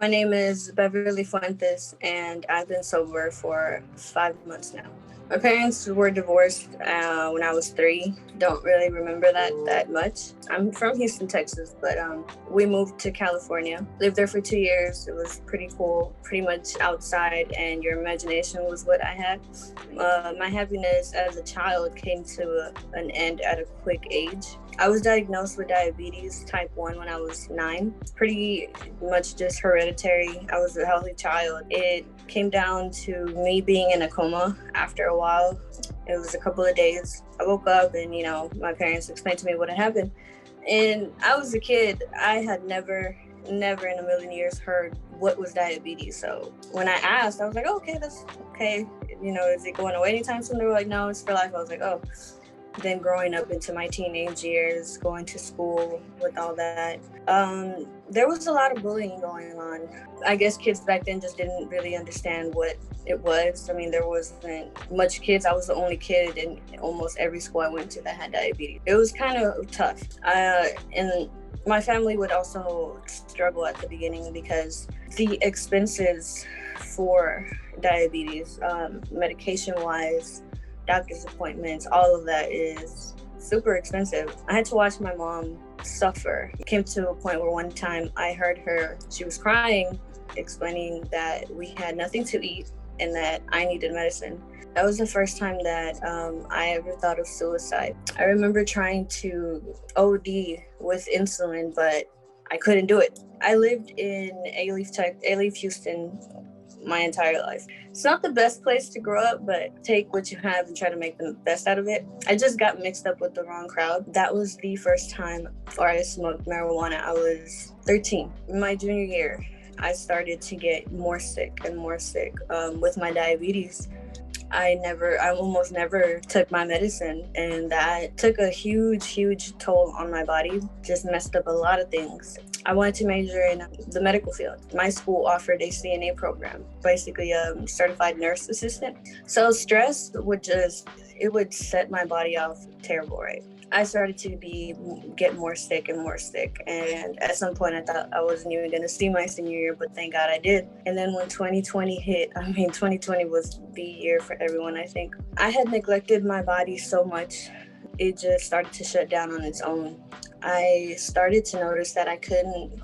My name is Beverly Fuentes, and I've been sober for 5 months now. My parents were divorced when I was 3. Don't really remember that much. I'm from Houston, Texas, but we moved to California. Lived there for 2 years. It was pretty cool, pretty much outside, and your imagination was what I had. My happiness as a child came to an end at a quick age. I was diagnosed with diabetes type 1 when I was 9. Pretty much just hereditary. I was a healthy child. It came down to me being in a coma after a while. It was a couple of days. I woke up and, my parents explained to me what had happened. And I was a kid. I had never in a million years heard what was diabetes. So when I asked, I was like, oh, okay, that's okay. Is it going away anytime soon? They were like, no, it's for life. I was like, oh. Then growing up into my teenage years, going to school with all that, there was a lot of bullying going on. I guess kids back then just didn't really understand what it was. I mean, there wasn't much kids. I was the only kid in almost every school I went to that had diabetes. It was kind of tough. And my family would also struggle at the beginning because the expenses for diabetes, medication-wise, doctor's appointments, all of that is super expensive. I had to watch my mom suffer. It came to a point where one time I heard her, she was crying, explaining that we had nothing to eat and that I needed medicine. That was the first time that I ever thought of suicide. I remember trying to OD with insulin, but I couldn't do it. I lived in A-Leaf, Houston, my entire life. It's not the best place to grow up, but take what you have and try to make the best out of it. I just got mixed up with the wrong crowd. That was the first time I smoked marijuana. I was 13. In my junior year, I started to get more sick and more sick with my diabetes. I almost never took my medicine, and that took a huge toll on my body. Just messed up a lot of things. I wanted to major in the medical field. My school offered a CNA program, basically a certified nurse assistant. So stress would set my body off terrible, right? I started to get more sick and more sick. And at some point I thought I wasn't even going to see my senior year, but thank God I did. And then when 2020 hit, 2020 was the year for everyone, I think. I had neglected my body so much, it just started to shut down on its own. I started to notice that I couldn't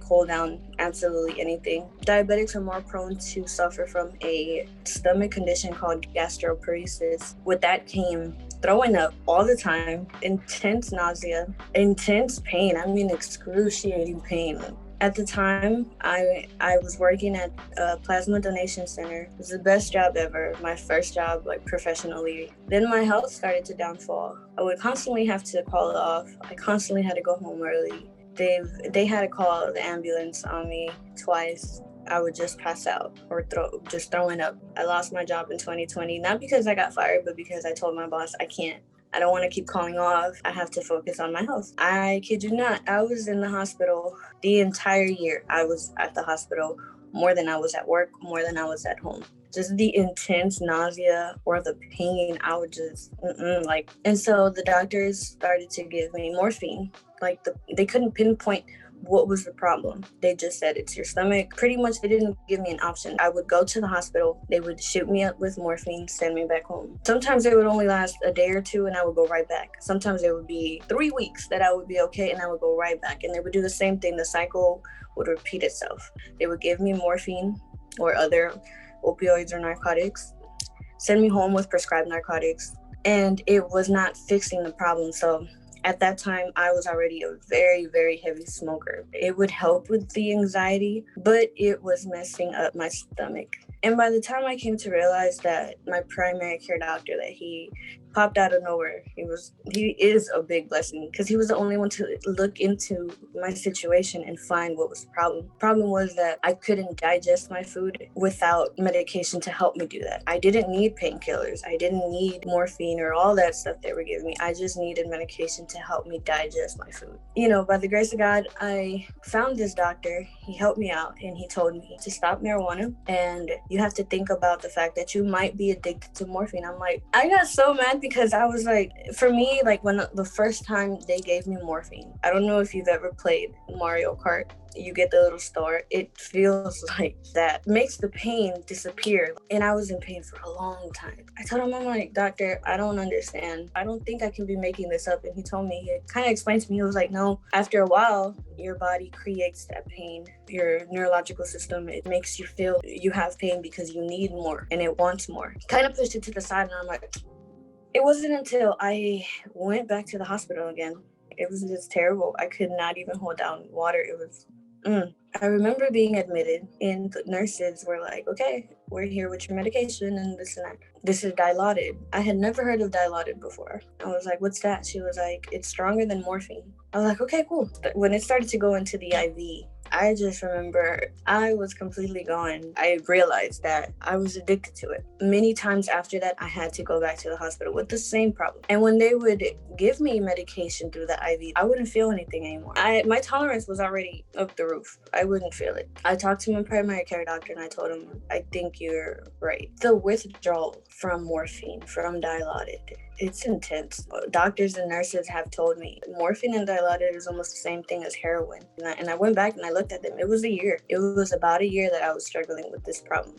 hold down absolutely anything. Diabetics are more prone to suffer from a stomach condition called gastroparesis. With that came throwing up all the time, intense nausea, intense pain. Excruciating pain. At the time, I was working at a plasma donation center. It was the best job ever, my first job professionally. Then my health started to downfall. I would constantly have to call it off. I constantly had to go home early. They had to call the ambulance on me twice. I would just pass out or throwing up. I lost my job in 2020, not because I got fired, but because I told my boss I can't. I don't want to keep calling off. I have to focus on my health. I kid you not, I was in the hospital the entire year. I was at the hospital more than I was at work, more than I was at home. Just the intense nausea or the pain, I would just, And so the doctors started to give me morphine. They couldn't pinpoint what was the problem. They just said it's your stomach. Pretty much they didn't give me an option. I would go to the hospital. They would shoot me up with morphine, send me back home. Sometimes it would only last a day or two and I would go right back. Sometimes it would be 3 weeks that I would be okay and I would go right back. And they would do the same thing. The cycle would repeat itself. They would give me morphine or other opioids or narcotics, send me home with prescribed narcotics, and it was not fixing the problem. So at that time, I was already a very, very heavy smoker. It would help with the anxiety, but it was messing up my stomach. And by the time I came to realize that my primary care doctor, that he popped out of nowhere, he is a big blessing because he was the only one to look into my situation and find what was the problem. The problem was that I couldn't digest my food without medication to help me do that. I didn't need painkillers. I didn't need morphine or all that stuff they were giving me. I just needed medication to help me digest my food. By the grace of God, I found this doctor. He helped me out and he told me to stop marijuana and you have to think about the fact that you might be addicted to morphine. I'm like, I got so mad because I was like, for me, like when the first time they gave me morphine, I don't know if you've ever played Mario Kart. You get the little star. It feels like that. Makes the pain disappear. And I was in pain for a long time. I told him, I'm like, doctor, I don't understand. I don't think I can be making this up. And he told me, he kind of explained to me, he was like, no, after a while, your body creates that pain. Your neurological system, it makes you feel you have pain because you need more and it wants more. Kind of pushed it to the side and I'm like, it wasn't until I went back to the hospital again. It was just terrible. I could not even hold down water. It was I remember being admitted and the nurses were like, okay, we're here with your medication and this and that. This is Dilaudid. I had never heard of Dilaudid before. I was like, what's that? She was like, it's stronger than morphine. I was like, okay, cool. But when it started to go into the IV, I just remember I was completely gone. I realized that I was addicted to it. Many times after that, I had to go back to the hospital with the same problem. And when they would give me medication through the IV, I wouldn't feel anything anymore. My tolerance was already up the roof. I wouldn't feel it. I talked to my primary care doctor and I told him, I think you're right. The withdrawal from morphine, from Dilaudid, it's intense. Doctors and nurses have told me morphine and Dilaudid is almost the same thing as heroin. And I went back and I looked at them. It was a year. It was about a year that I was struggling with this problem.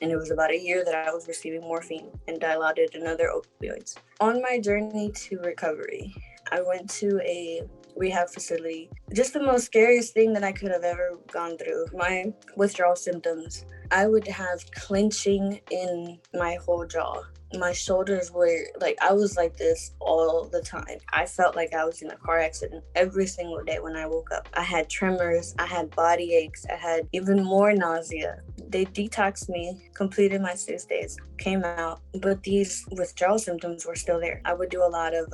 And it was about a year that I was receiving morphine and Dilaudid and other opioids. On my journey to recovery, I went to a rehab facility. Just the most scariest thing that I could have ever gone through. My withdrawal symptoms, I would have clenching in my whole jaw. My shoulders were like, I was like this all the time. I felt like I was in a car accident every single day when I woke up. I had tremors, I had body aches, I had even more nausea. They detoxed me, completed my 6 days, came out, but these withdrawal symptoms were still there. I would do a lot of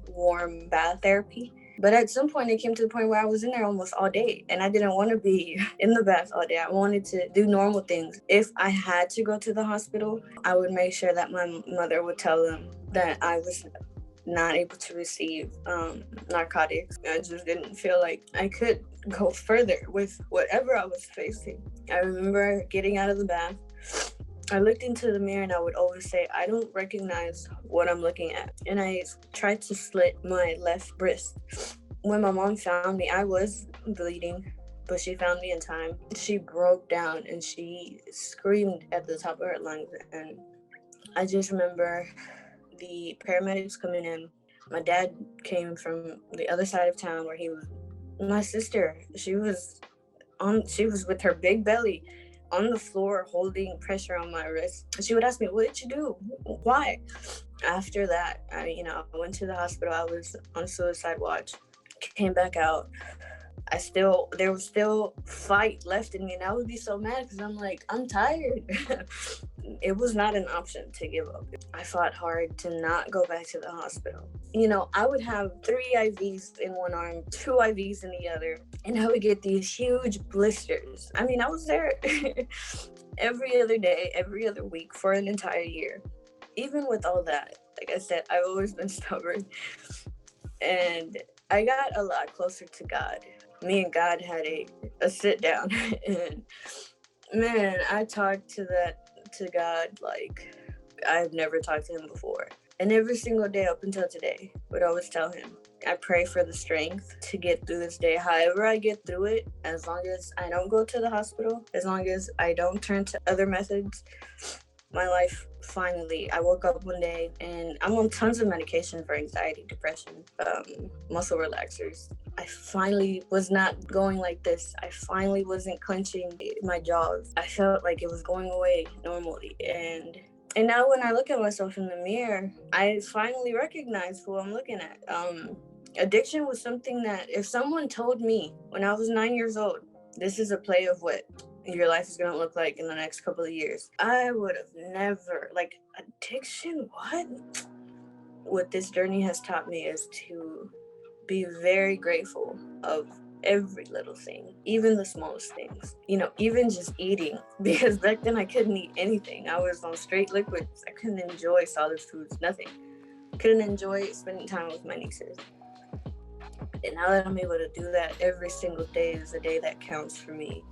warm bath therapy. But at some point, it came to the point where I was in there almost all day and I didn't want to be in the bath all day. I wanted to do normal things. If I had to go to the hospital, I would make sure that my mother would tell them that I was not able to receive narcotics. I just didn't feel like I could go further with whatever I was facing. I remember getting out of the bath. I looked into the mirror and I would always say, I don't recognize what I'm looking at. And I tried to slit my left wrist. When my mom found me, I was bleeding, but she found me in time. She broke down and she screamed at the top of her lungs. And I just remember the paramedics coming in. My dad came from the other side of town where he was. My sister, she was with her big belly on the floor holding pressure on my wrist. She would ask me, what did you do? Why? After that, I went to the hospital. I was on suicide watch, came back out. There was still fight left in me. And I would be so mad because I'm like, I'm tired. It was not an option to give up. I fought hard to not go back to the hospital. I would have 3 IVs in one arm, 2 IVs in the other, and I would get these huge blisters. I was there every other day, every other week for an entire year. Even with all that, like I said, I've always been stubborn. And I got a lot closer to God. Me and God had a sit down. And man, I talked to God like I've never talked to him before. And every single day up until today, would always tell him, I pray for the strength to get through this day. However I get through it, as long as I don't go to the hospital, as long as I don't turn to other methods, my life finally, I woke up one day and I'm on tons of medication for anxiety, depression, muscle relaxers. I finally was not going like this. I finally wasn't clenching my jaws. I felt like it was going away normally. And now when I look at myself in the mirror, I finally recognize who I'm looking at. Addiction was something that if someone told me when I was 9 years old, this is a play of what your life is going to look like in the next couple of years, I would have never, addiction, what? What this journey has taught me is to be very grateful of every little thing, even the smallest things, even just eating, because back then I couldn't eat anything. I was on straight liquids. I couldn't enjoy solid foods, nothing. Couldn't enjoy spending time with my nieces. And now that I'm able to do that, every single day is a day that counts for me.